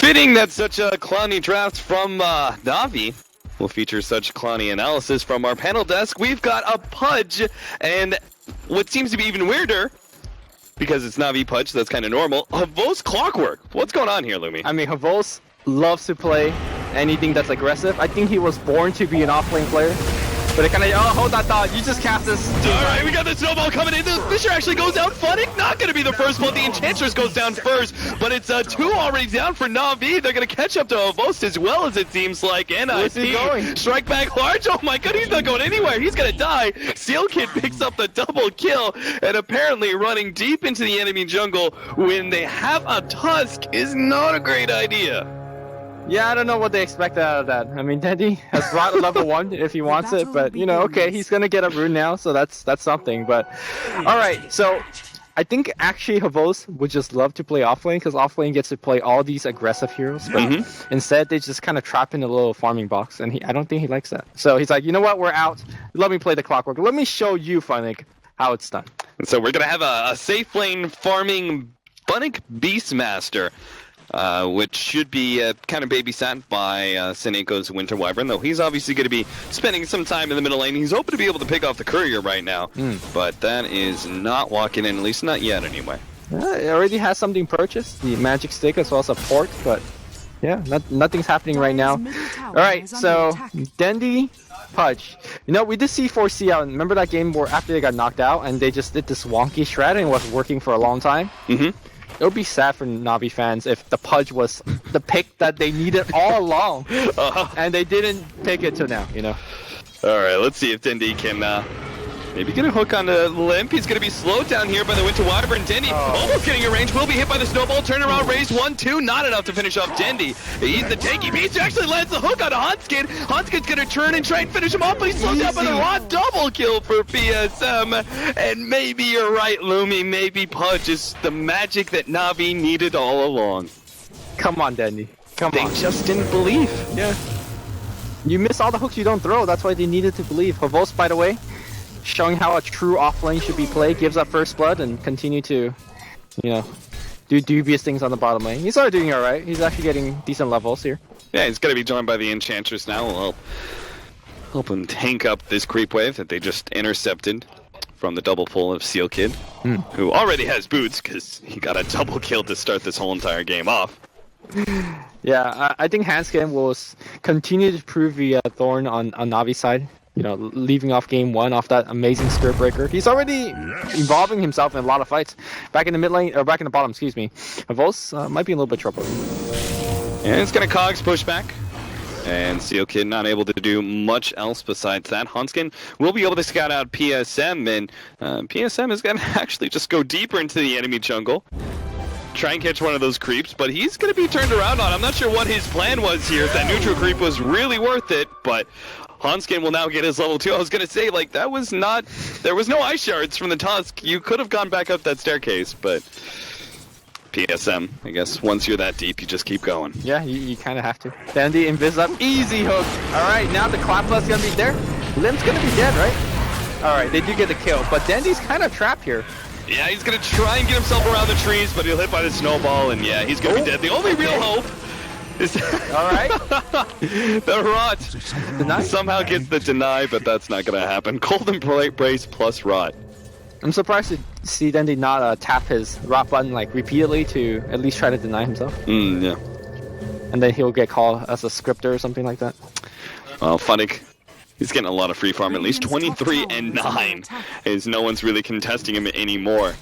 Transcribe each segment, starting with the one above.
Fitting that such a clowny draft from NaVi will feature such clowny analysis from our panel desk. We've got a Pudge, and what seems to be even weirder, because it's NaVi Pudge, so that's kind of normal, Havos Clockwork. What's going on here, Lumi? I mean, Havos loves to play anything that's aggressive. I think he was born to be an off-lane player. But it kind of, oh, hold that thought. You just cast this. Alright, we got the snowball coming in. The Fisher actually goes down. Funnick not going to be the first one. The Enchantress goes down first. But it's 2 already down for NaVi. They're going to catch up to Havos as well, as it seems like. And where's he going? Strike back large. Oh my god, he's not going anywhere. He's going to die. Seal Kid picks up the double kill. And apparently running deep into the enemy jungle when they have a Tusk is not a great idea. Yeah, I don't know what they expect out of that. I mean, Dendi has brought a level 1 if he wants it, but, you know, okay, he's going to get a rune now, so that's something. But, alright, so I think actually Havos would just love to play offlane, because offlane gets to play all these aggressive heroes, but instead they just kind of trap in a little farming box, and I don't think he likes that. So he's like, you know what, we're out. Let me play the Clockwork. Let me show you, Funnick, how it's done. So we're going to have a safe lane farming Funnick Beastmaster. Which should be kind of babysat by Seneco's Winter Wyvern, though he's obviously going to be spending some time in the middle lane. He's hoping to be able to pick off the courier right now, but that is not walking in, at least not yet anyway. It already has something purchased, the magic stick as well as a port, but yeah, nothing's happening right now. Alright, so Dendi, Pudge. You know, we did see 4C out. Remember that game where after they got knocked out and they just did this wonky strat and it was working for a long time? It would be sad for NaVi fans if the Pudge was the pick that they needed all along, and they didn't pick it till now, you know. All right, let's see if Dendi can maybe get a hook on the limp. He's going to be slowed down here by the Winter Wyvern. Dendi almost getting a range, will be hit by the snowball. Turnaround, raise 1-2, not enough to finish off Dendi. He's the tanky beast, actually lands the hook on Hanskin. Hanskin's going to turn and try and finish him off, but he's slowed down by the raw double kill for PSM. And maybe you're right, Lumi, maybe Pudge is the magic that NaVi needed all along. Come on, Dendi. Come on. They just didn't believe. Yeah. You miss all the hooks you don't throw, that's why they needed to believe. Havos, by the way, showing how a true offlane should be played, gives up first blood and continue to, you know, do dubious things on the bottom lane. He's already doing alright. He's actually getting decent levels here. Yeah, he's going to be joined by the Enchantress now. We'll help him tank up this creep wave that they just intercepted from the double pull of Seal Kid, who already has boots because he got a double kill to start this whole entire game off. Yeah, I think Hanskin will continue to prove the thorn on NaVi's side. You know, leaving off game 1 off that amazing Spirit Breaker. He's already involving himself in a lot of fights. Back in the mid lane, or back in the bottom, excuse me. Havos might be in a little bit of trouble. And it's going to Cogs push back. And Seal Kid not able to do much else besides that. Hanskin will be able to scout out PSM, and PSM is going to actually just go deeper into the enemy jungle. Try and catch one of those creeps, but he's going to be turned around on. I'm not sure what his plan was here. If that neutral creep was really worth it, but Hanskin will now get his level 2. I was going to say, like, that was not... There was no ice shards from the Tusk. You could have gone back up that staircase, but... PSM, I guess, once you're that deep, you just keep going. Yeah, you kind of have to. Dendi, invis up, easy hook. Alright, now the Clap Plus going to be there. Limp's going to be dead, right? Alright, they do get the kill, but Dendi's kind of trapped here. Yeah, he's going to try and get himself around the trees, but he'll hit by the snowball, and yeah, he's going to be dead. The only real hope is alright. The Rot somehow gets the deny, but that's not going to happen. Golden Brace plus Rot. I'm surprised to see Dendi not tap his Rot button like repeatedly to at least try to deny himself. Yeah. And then he'll get called as a scripter or something like that. Well, Funnick, he's getting a lot of free farm, at least 23 and 9, as no one's really contesting him anymore.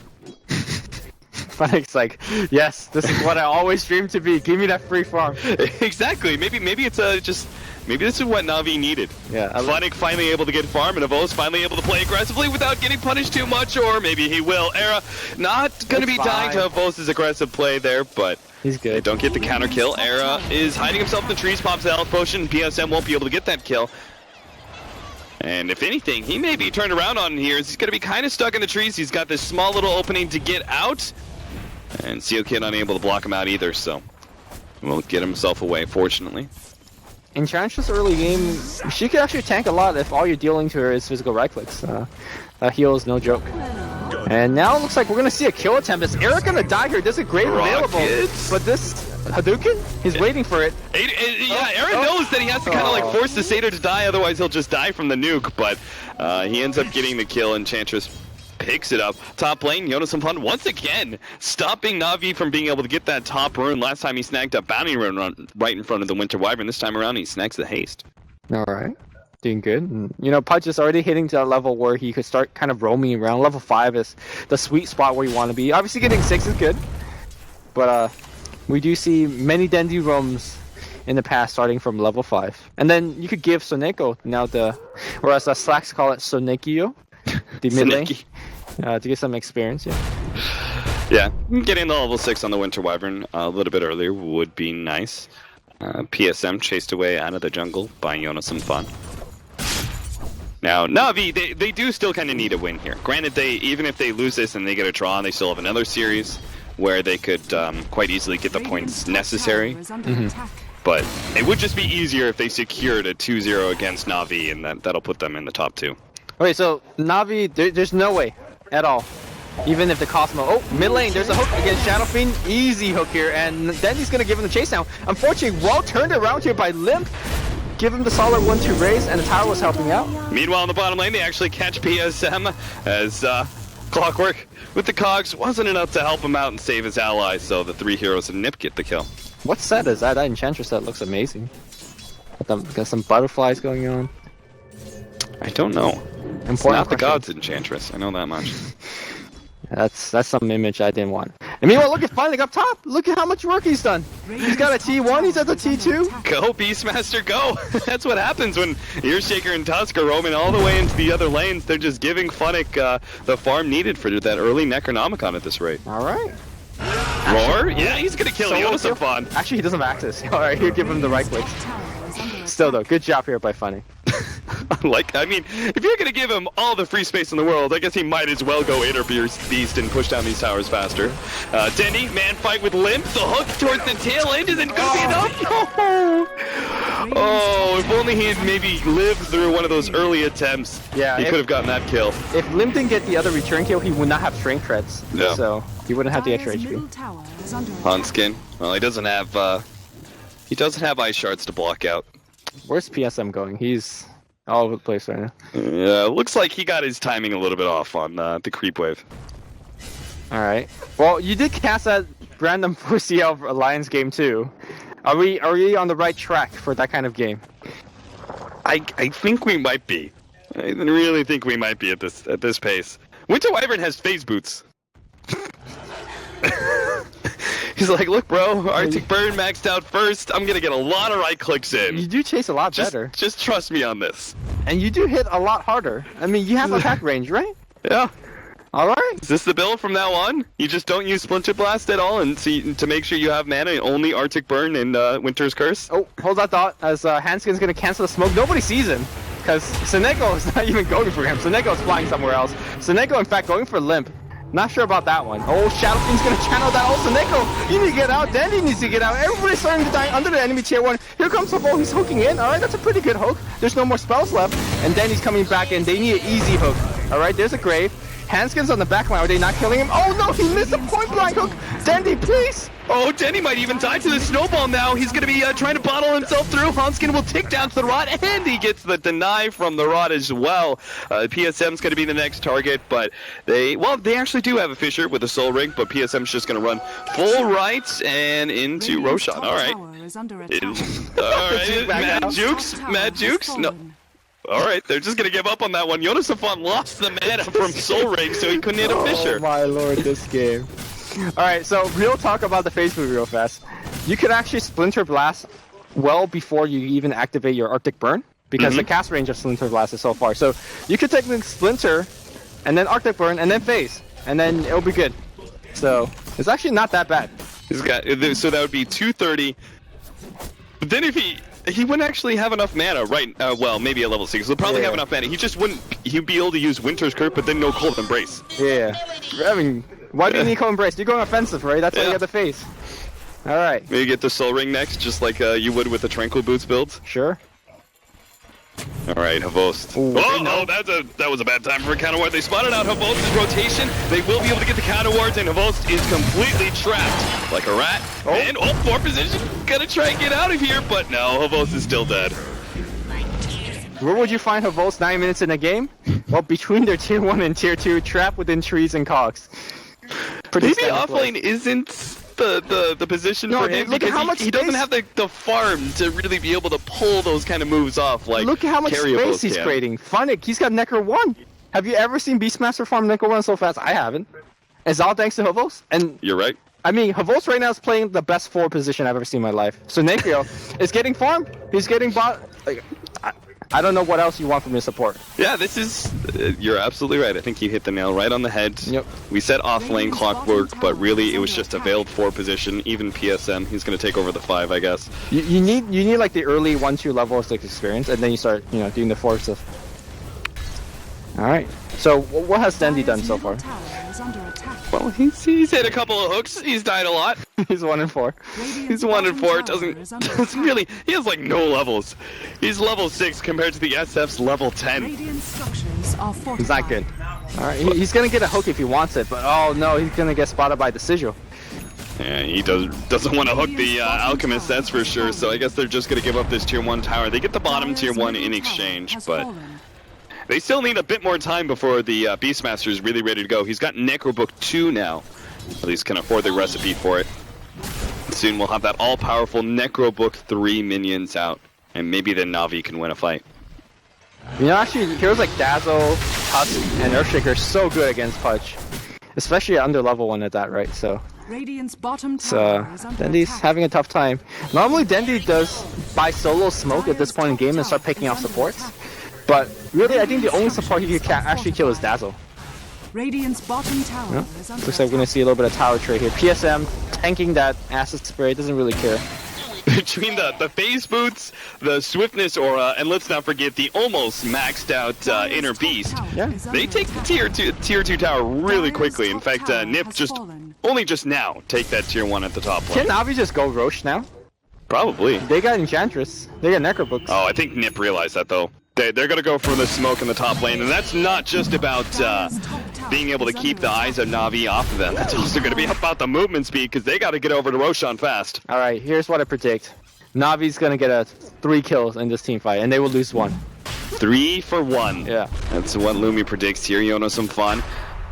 Funnick's like, yes, this is what I always dreamed to be. Give me that free farm. Exactly. Maybe it's just... Maybe this is what NaVi needed. Yeah, Funnick finally able to get farm, and Havos finally able to play aggressively without getting punished too much, or maybe he will. Era not going to be dying to Havos' aggressive play there, but he's good. They don't get the counter kill. Era is hiding himself in the trees, pops the health potion. PSM won't be able to get that kill. And if anything, he may be turned around on here. He's going to be kind of stuck in the trees. He's got this small little opening to get out, and Seal Kid unable to block him out either, so won't get himself away, fortunately. Enchantress early game, she could actually tank a lot if all you're dealing to her is physical right clicks. That heal is no joke. And now it looks like we're going to see a kill attempt. Is Eric going to die here? There's a grave available. But this Hadouken? He's waiting for it. Yeah, Aaron knows that he has to kind of like force the Satyr to die, otherwise he'll just die from the nuke, but he ends up getting the kill, and Enchantress picks it up. Top lane, Jonas and Fun once again stopping Navi from being able to get that top rune. Last time he snagged a bounty rune right in front of the Winter Wyvern. This time around he snags the haste. Alright. Doing good. And, you know, Pudge is already hitting to that level where he could start kind of roaming around. Level 5 is the sweet spot where you want to be. Obviously getting 6 is good. But we do see many Dendi roams in the past starting from level 5. And then you could give Soneko now or as Slacks call it, Sonekio, the mid lane, to get some experience. Yeah, getting the level 6 on the Winter Wyvern a little bit earlier would be nice. PSM chased away out of the jungle by Jonas and Fun. Now, Navi, they do still kind of need a win here. Granted, even if they lose this and they get a draw, they still have another series where they could quite easily get the points necessary. But it would just be easier if they secured a 2-0 against Navi, and that'll put them in the top 2. Okay, so Navi, there's no way at all. Even if the Cosmo... Oh, mid lane, there's a hook against Shadow Fiend. Easy hook here, and then he's going to give him the chase now. Unfortunately, well turned around here by Limp. Give him the solid 1-2 raise, and the tower was helping out. Meanwhile, in the bottom lane, they actually catch PSM as Clockwork with the cogs wasn't enough to help him out and save his allies, so the 3 heroes and Nip get the kill. What set is that? That Enchantress set looks amazing. Got some butterflies going on. I don't know. It's not the Gods Enchantress, I know that much. That's some image I didn't want. And meanwhile, look at Finding up top. Look at how much work he's done. He's got a T1, he's at the T2. Go, Beastmaster, go! That's what happens when Earshaker and Tusk are roaming all the way into the other lanes. They're just giving Funnick the farm needed for that early Necronomicon at this rate. Alright. Roar? Yeah, he's gonna kill Jonas and Fun. Actually, he doesn't have access. Alright, here, give him the right clicks. Still though, good job here by Funny. I mean, if you're gonna give him all the free space in the world, I guess he might as well go Inner Beast and push down these towers faster. Dendi, man fight with Limp, the hook towards the tail end isn't gonna be enough. No! Oh, if only he had maybe lived through one of those early attempts, he could have gotten that kill. If Limp didn't get the other return kill, he would not have strength treads. Yeah. So he wouldn't have the extra HP. Hanskin, well, he doesn't have ice shards to block out. Where's PSM going? He's all over the place right now. Yeah, looks like he got his timing a little bit off on the creep wave. Alright. Well, you did cast that random CL Alliance game too. Are we on the right track for that kind of game? I think we might be. I really think we might be at this pace. Winter Wyvern has phase boots. He's like, look, bro, Arctic Burn maxed out first. I'm gonna get a lot of right clicks in. You do chase a lot better. Just trust me on this. And you do hit a lot harder. I mean, you have attack range, right? Yeah. All right. Is this the build from now on? You just don't use Splinter Blast at all, and to make sure you have mana, only Arctic Burn and Winter's Curse? Oh, hold that thought, as Hanskin's gonna cancel the smoke. Nobody sees him, because Soneko is not even going for him. Soneko is flying somewhere else. Soneko, in fact, going for Limp. Not sure about that one. Oh, Shadow Fiend's gonna channel that. Oh, Soneko, you need to get out. Dendi needs to get out. Everybody's starting to die under the enemy tier 1. Here comes the ball. He's hooking in. All right, that's a pretty good hook. There's no more spells left, and Dendi's coming back in. They need an easy hook. All right, there's a grave. Hanskin's on the back line. Are they not killing him? Oh no, he missed a point blank hook. Dendi, please. Oh, Dendi might even die to the snowball now. He's going to be trying to bottle himself through. Hanskin will tick down to the rod, and he gets the deny from the rod as well. PSM's going to be the next target, but they actually do have a Fissure with a Soul Ring, but PSM's just going to run full right and into Roshan. All right. All right, Mad Jukes. No. Alright, they're just gonna give up on that one. Jonas lost the mana from Soul Ring, so he couldn't hit a Fissure. Oh my lord, this game. Alright, so real talk about the phase move real fast. You could actually Splinter Blast well before you even activate your Arctic Burn, because the cast range of Splinter Blast is so far. So you could technically Splinter, and then Arctic Burn, and then phase, and then it'll be good. So it's actually not that bad. So that would be 230. But then if he wouldn't actually have enough mana, right? Well, maybe at level 6. He'll probably have enough mana. He just wouldn't. He'd be able to use Winter's Curse, but then no Cold Embrace. Yeah. I mean, why do you need Cold Embrace? You're going offensive, right? That's why you got the face. All right. Maybe get the Soul Ring next, just like you would with the Tranquil Boots build. Sure. Alright, Havost. That was a bad time for a counter ward. They spotted out Havost's rotation. They will be able to get the counter wards, and Havost is completely trapped like a rat. And, fourth position. Gonna try and get out of here, but no, Havost is still dead. Where would you find Havost 9 minutes in a game? Well, between their tier 1 and tier 2, trapped within trees and cogs. Maybe offlane isn't the position for him, look at how much he doesn't have the farm to really be able to pull those kind of moves off. Like, look at how much space he's creating. Funnick, he's got Necro 1. Have you ever seen Beastmaster farm Necro 1 so fast? I haven't. It's all thanks to Havost. And you're right. I mean, Havost right now is playing the best 4 position I've ever seen in my life. So Necro is getting farm. He's getting bot. Like, I don't know what else you want from your support. Yeah, this is... you're absolutely right. I think you hit the nail right on the head. Yep. We said off-lane clockwork, but really it was just a veiled 4 position. Even PSM, he's going to take over the 5, I guess. You need like the early 1-2 levels like experience, and then you start, doing the 4 stuff. Alright. So, what has Dendi done so far? Well, he's hit a couple of hooks. He's died a lot. He's 1 and 4. He's 1 and 4. Doesn't really. He has like no levels. He's level 6 compared to the SF's level 10. He's not good. All right, he's gonna get a hook if he wants it, but oh no, he's gonna get spotted by the sigil. Yeah, he doesn't want to hook the alchemist. That's for sure. So I guess they're just gonna give up this tier 1 tower. They get the bottom tier 1 in exchange, but. They still need a bit more time before the Beastmaster is really ready to go. He's got Necrobook 2 now. At least can afford the recipe for it. Soon we'll have that all-powerful Necrobook 3 minions out. And maybe then NaVi can win a fight. Actually, heroes like Dazzle, Tusk, and Earthshaker are so good against Pudge. Especially under level 1 at that, right? So Dendi's having a tough time. Normally Dendi does buy solo smoke at this point in the game and start picking off supports. But really, I think the only support he can actually kill is Dazzle. Radiant's bottom tower is under looks like we're going to see a little bit of tower trade here. PSM tanking that acid spray, doesn't really care. Between the phase boots, the swiftness aura, and let's not forget the almost maxed out inner beast, they take the tier 2 tower really quickly. In fact, Nip only just now take that tier 1 at the top lane. Can NaVi just go Roche now? Probably. They got Enchantress. They got Necrobooks. Oh, I think Nip realized that though. They're going to go for the smoke in the top lane, and that's not just about being able to keep the eyes of NaVi off of them. That's also going to be about the movement speed, because they got to get over to Roshan fast. Alright, here's what I predict. NaVi's going to get 3 kills in this team fight, and they will lose 1. 3 for 1. Yeah. That's what Lumi predicts here. You know, some fun.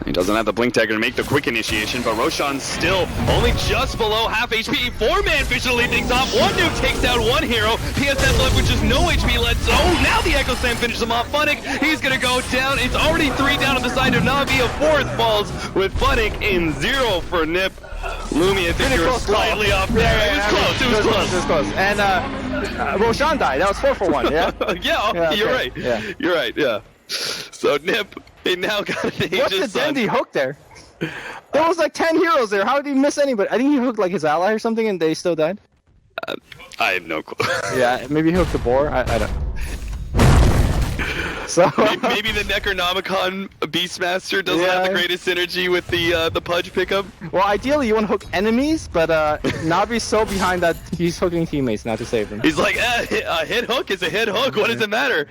He doesn't have the blink dagger to make the quick initiation, but Roshan's still only just below half HP. 4-man vision to lead things off. 1 nuke takes down 1 hero. PSM left with just no HP left. Oh, now the Echo Slam finishes him off. Funnick, he's going to go down. It's already 3 down on the side of NaVi. A 4th falls with Funnick in 0 for Nip. Lumi, I think you were slightly off there. It was close. And Roshan died. That was 4 for 1, yeah? yeah, you're right. Yeah. You're right, yeah. So Nip, he now got an Aegis. What's the Dendi hook there? There was like 10 heroes there. How did he miss anybody? I think he hooked like his ally or something and they still died. I have no clue. Yeah, maybe he hooked the boar. I don't. So maybe the Necronomicon Beastmaster doesn't have the greatest synergy with the Pudge pickup. Well, ideally you want to hook enemies, but Navi's so behind that he's hooking teammates not to save them. He's like, a hit hook is a hit hook. What does it matter?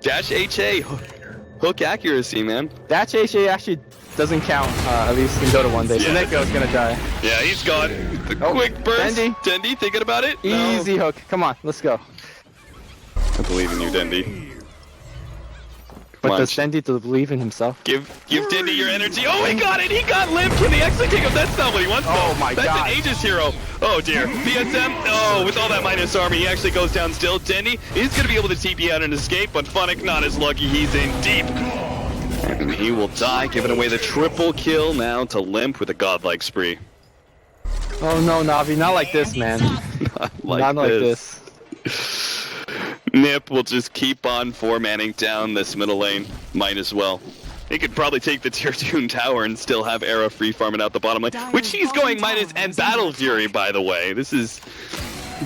Dash HA, hook accuracy, man. Dash HA actually doesn't count, at least in Dota 1 day. So Neko's gonna die. Yeah, he's gone. The quick burst. Dendi, thinking about it? Easy hook. Come on, let's go. I believe in you, Dendi. But does Dendi believe in himself? Give Dendi your energy. Oh, he got it! He got Limp! Can the exit kick him? That's not what he wants. Oh my god. That's an Aegis hero. Oh dear. PSM, oh, with all that minus armor, he actually goes down still. Dendi is going to be able to TP out and escape, but Funnick not as lucky. He's in deep. And he will die, giving away the triple kill now to Limp with a godlike spree. Oh no, Navi, not like this, man. Not like this. Nip will just keep on 4-manning down this middle lane. Might as well. He could probably take the tier 2 tower and still have Era free farming out the bottom lane, which he's going minus and Battle Fury, by the way. This is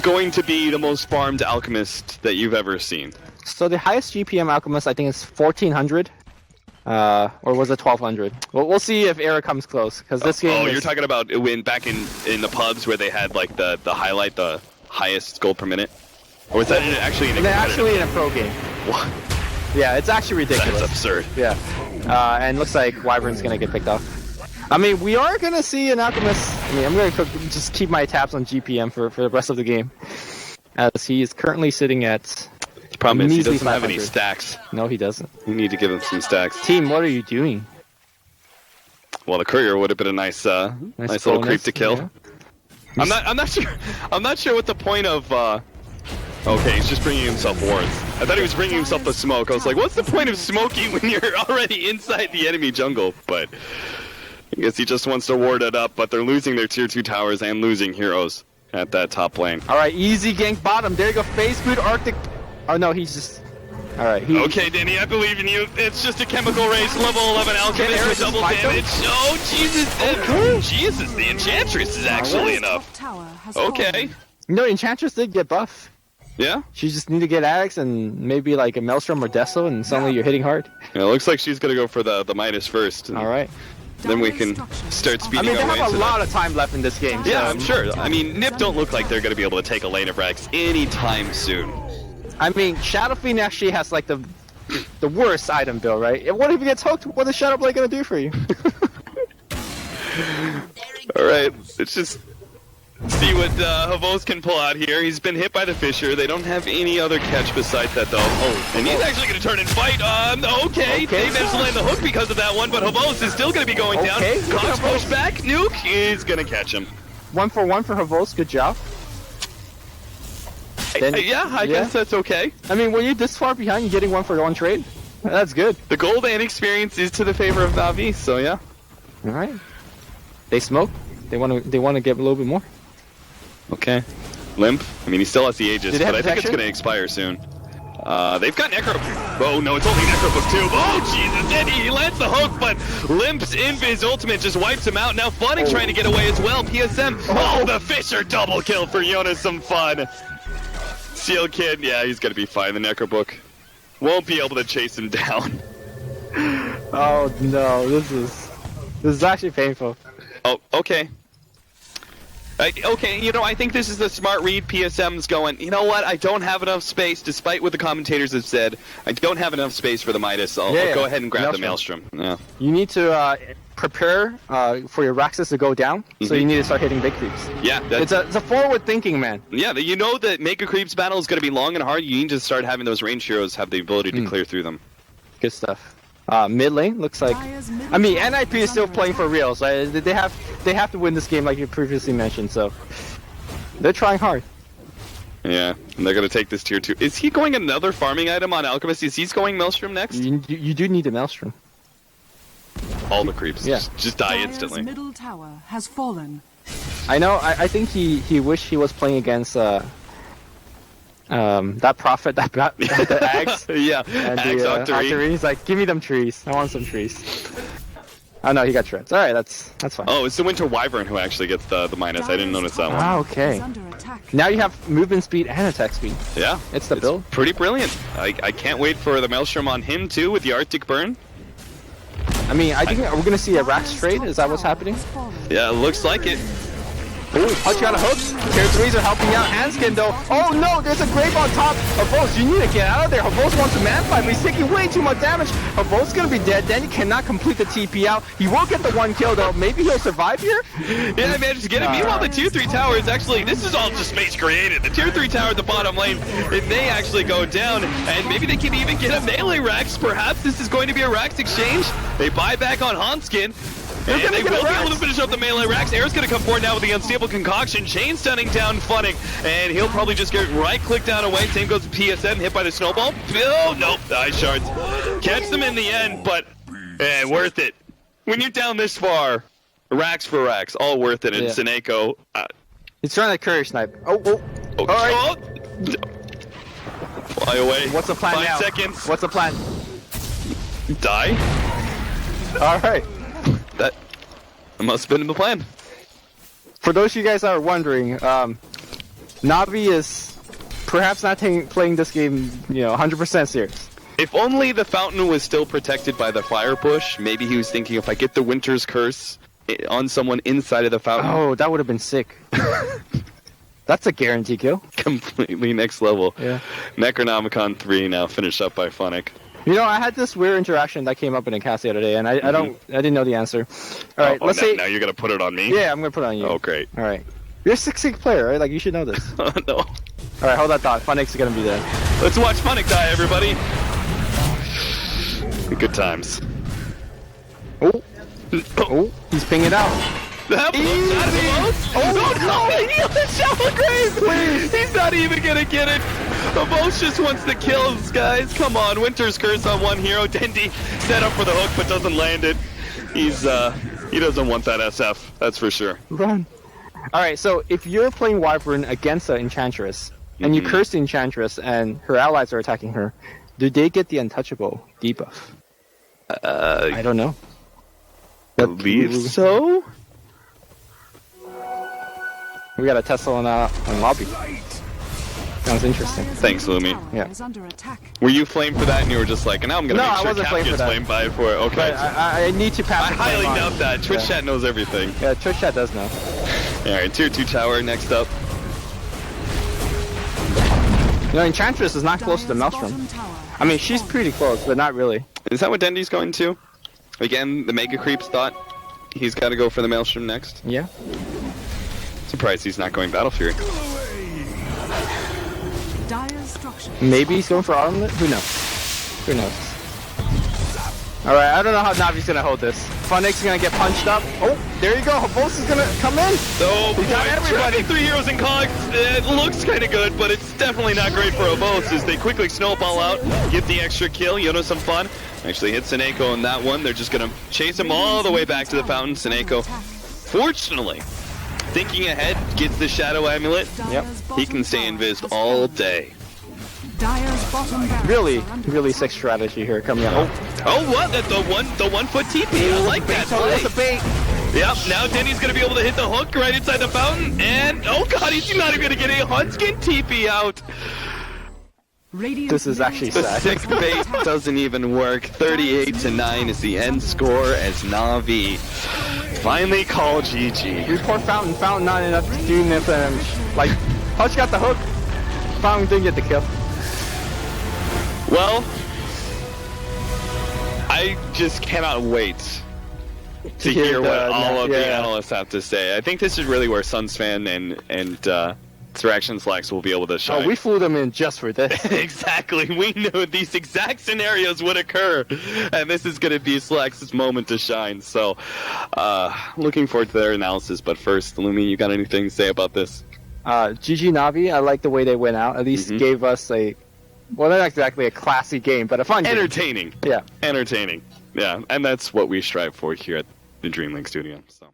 going to be the most farmed Alchemist that you've ever seen. So the highest GPM Alchemist, I think, is 1400. Or was it 1200? Well, we'll see if Era comes close, because this game. Oh, you're talking about when back in the pubs where they had like the highlight, the highest gold per minute. Or was that actually in a pro game? What? Yeah, it's actually ridiculous. That's absurd. Yeah. And looks like Wyvern's gonna get picked off. I mean, we are gonna see an Alchemist. I mean, I'm gonna just keep my tabs on GPM for the rest of the game, as he is currently sitting at. The problem is he measly doesn't have any 500. stacks. No, he doesn't. You need to give him some stacks. Team, what are you doing? Well, the courier would have been a nice little creep to kill. Yeah. I'm not sure. I'm not sure what the point of. Okay, he's just bringing himself wards. I thought he was bringing himself the smoke. I was like, what's the point of smoking when you're already inside the enemy jungle? But I guess he just wants to ward it up. But they're losing their tier 2 towers and losing heroes at that top lane. All right, easy gank bottom. There you go. Phase boot Arctic. Oh no, he's just. All right. Okay, Denny, I believe in you. It's just a chemical race. Level 11 Alchemist with double damage. Oh, Jesus. Okay. Jesus, the Enchantress is actually enough. Tower has Okay. No, Enchantress did get buff. Yeah? She just need to get Axe and maybe like a Maelstrom or Deso, and suddenly you're hitting hard. Yeah, it looks like she's going to go for the Midas first. All right. Then we can start I speeding mean, they our way have a to lot that. of time left in this game. Yeah, so- I'm sure. I mean, Nip don't look like they're going to be able to take a lane of Rex anytime soon. I mean, Shadow Fiend actually has like the worst item build, right? What if he gets hooked? What is Shadow Blade gonna do for you? All right, let's just see what Havos can pull out here. He's been hit by the Fisher. They don't have any other catch besides that, though. Oh, and he's actually going to turn and fight. Okay. They managed to land the hook because of that one, but Havos is still going to be going down. Cox push back. Nuke is going to catch him. 1 for 1 for Havos. Good job. I guess that's okay. I mean, were you this far behind? You getting 1 for 1 trade? That's good. The gold and experience is to the favor of NaVi, so yeah. All right. They smoke. They want to get a little bit more. Okay. Limp. I mean, he still has the Aegis, Do they but have I think it's protection? going to expire soon. They've got Necro. Oh, no, it's only Necrobook too. Oh, Jesus. Then he lands the hook, but Limp's Invis ultimate just wipes him out. Now Funning trying to get away as well. PSM. Oh, the Fisher double kill for Jonas. Some fun. Seal Kid. Yeah, he's going to be fine. The Necrobook won't be able to chase him down. Oh no, this is actually painful. Oh, okay. Okay, I think this is the smart read. PSM's going, you know what, I don't have enough space, despite what the commentators have said. I don't have enough space for the Midas. I'll go ahead and grab the Maelstrom. Yeah. You need to prepare for your Raxus to go down, so you need to start hitting big creeps. Yeah. It's a forward thinking, man. Yeah, you know that Mega Creeps battle is going to be long and hard. You need to start having those range heroes have the ability to clear through them. Good stuff. Mid lane looks like. I mean, NIP is still playing for real, so they have to win this game, like you previously mentioned. So they're trying hard. Yeah, and they're going to take this tier 2. Is he going another farming item on Alchemist? Is he going Maelstrom next? You do need a Maelstrom. All the creeps. Yeah. Just die Dire's instantly. middle tower has fallen. I know. I think he wished he was playing against that prophet, that the Axe. Yeah, And Axe the Octarine. Octarine. He's like, give me them trees. I want some trees. Oh no, he got shreds. All right, that's fine. Oh, it's the Winter Wyvern who actually gets the minus. I didn't notice that one. Ah, okay. Is under attack. Now you have movement speed and attack speed. Yeah, It's the build. pretty brilliant. I can't wait for the Maelstrom on him too with the Arctic Burn. I mean, I think we're gonna see a Rax trade. Is that what's happening? Yeah, it looks like it. Ooh, Pudge got a hook. Tier 3s are helping out Hanskin though. Oh no, there's a grave on top. Havos, you need to get out of there. Havos wants a man fight, but he's taking way too much damage. Havos gonna be dead. Then he cannot complete the TP out. He will get the 1 kill though. Maybe he'll survive here. Yeah, I managed to get it. Meanwhile, the tier 3 tower is actually, this is all just space created. The tier 3 tower at the bottom lane, if they actually go down, and maybe they can even get a melee Rax. Perhaps this is going to be a Rax exchange. They buy back on Hanskin. And they will be able to finish up the melee Rax. Air's going to come forward now with the unstable concoction. Chain stunning down Funning. And he'll probably just get right-clicked down away. Same goes to PSM, hit by the snowball. Oh, nope. Ice shards. Catch them in the end, but worth it. When you're down this far, Rax for Rax, all worth it. And Seneko. He's trying to courier snipe. Oh. All right. Fly away. What's the plan 5 now? seconds. What's the plan? Die. All right. That must have been the plan. For those of you guys that are wondering, NaVi is perhaps not playing this game, 100% serious. If only the fountain was still protected by the fire push, maybe he was thinking if I get the Winter's Curse on someone inside of the fountain. Oh, that would have been sick. That's a guarantee kill. completely next level. Yeah. Necronomicon 3 now finished up by Funnick. You know, I had this weird interaction that came up in a cast the other day, and I didn't know the answer. All right, let's say. Now you're gonna put it on me? Yeah, I'm gonna put it on you. Oh, great. All right. You're a 6-6 player, right? Like, you should know this. Oh, no. All right, hold that thought. Funnick's gonna be there. Let's watch Funnick die, everybody. Good times. Oh. Oh, he's pinging out. He's not even gonna get it. Both just wants the kills, guys. Come on, Winter's Curse on one hero. Dendi set up for the hook, but doesn't land it. He doesn't want that SF. That's for sure. Run. All right, so if you're playing Wyvern against an Enchantress, and you curse the Enchantress, and her allies are attacking her, do they get the untouchable debuff? I don't know. I believe so. We got a Tesla on lobby. Sounds interesting. Thanks, Lumi. Yeah. Is under attack. Were you flamed for that, and you were just like, now I'm gonna No, make I sure wasn't Cap flamed for gets that. flamed by it for it. Okay. But I need to pass. I highly doubt that. Twitch chat knows everything. Yeah, Twitch chat does know. Alright, tier 2 tower next up. You know, Enchantress is not close to the Dire's Maelstrom. bottom tower I mean, she's pretty close, but not really. Is that what Dendi's going to? Again, the Mega Creeps thought he's got to go for the Maelstrom next. Yeah. Surprised he's not going Battle Fury. Dire's structure. Maybe he's going for Armlet? Who knows? Who knows? Alright, I don't know how Navi's gonna hold this. Funnick's gonna get punched up. Oh, there you go. Habos is gonna come in. Oh, He got everybody. 3 heroes in cogs. It looks kind of good, but it's definitely not great for Obos as they quickly snowball out, get the extra kill. You know, some fun. Actually hit Seneko on that one. They're just gonna chase him all the way back to the fountain. Seneko, fortunately, thinking ahead, gets the Shadow Amulet. Yep. He can stay invised all day. Dire's bottom barracks Really, are under really attack. sick strategy here coming out. Oh, what? The 1 foot TP. I like that Oh, that's a play. bait. Yep, now Denny's gonna be able to hit the hook right inside the fountain, and oh god, he's not even gonna get a Hunskin TP out. Radiant This is actually The sad. 6th bait doesn't even work. 38-9 is the end score as NaVi finally call GG. Report Fountain. Fountain not enough to do enough damage. Like, Pudge got the hook. Fountain didn't get the kill. Well, I just cannot wait to hear what all of the analysts have to say. I think this is really where Suns fan and Thraction Slacks will be able to shine. Oh, we flew them in just for this. Exactly. We knew these exact scenarios would occur, and this is going to be Slacks' moment to shine. So, looking forward to their analysis. But first, Lumi, you got anything to say about this? GG Navi, I like the way they went out. At least gave us well, not exactly a classy game, but a fun game. Entertaining. Yeah. Entertaining. Yeah, and that's what we strive for here at the Dream League Studio. So.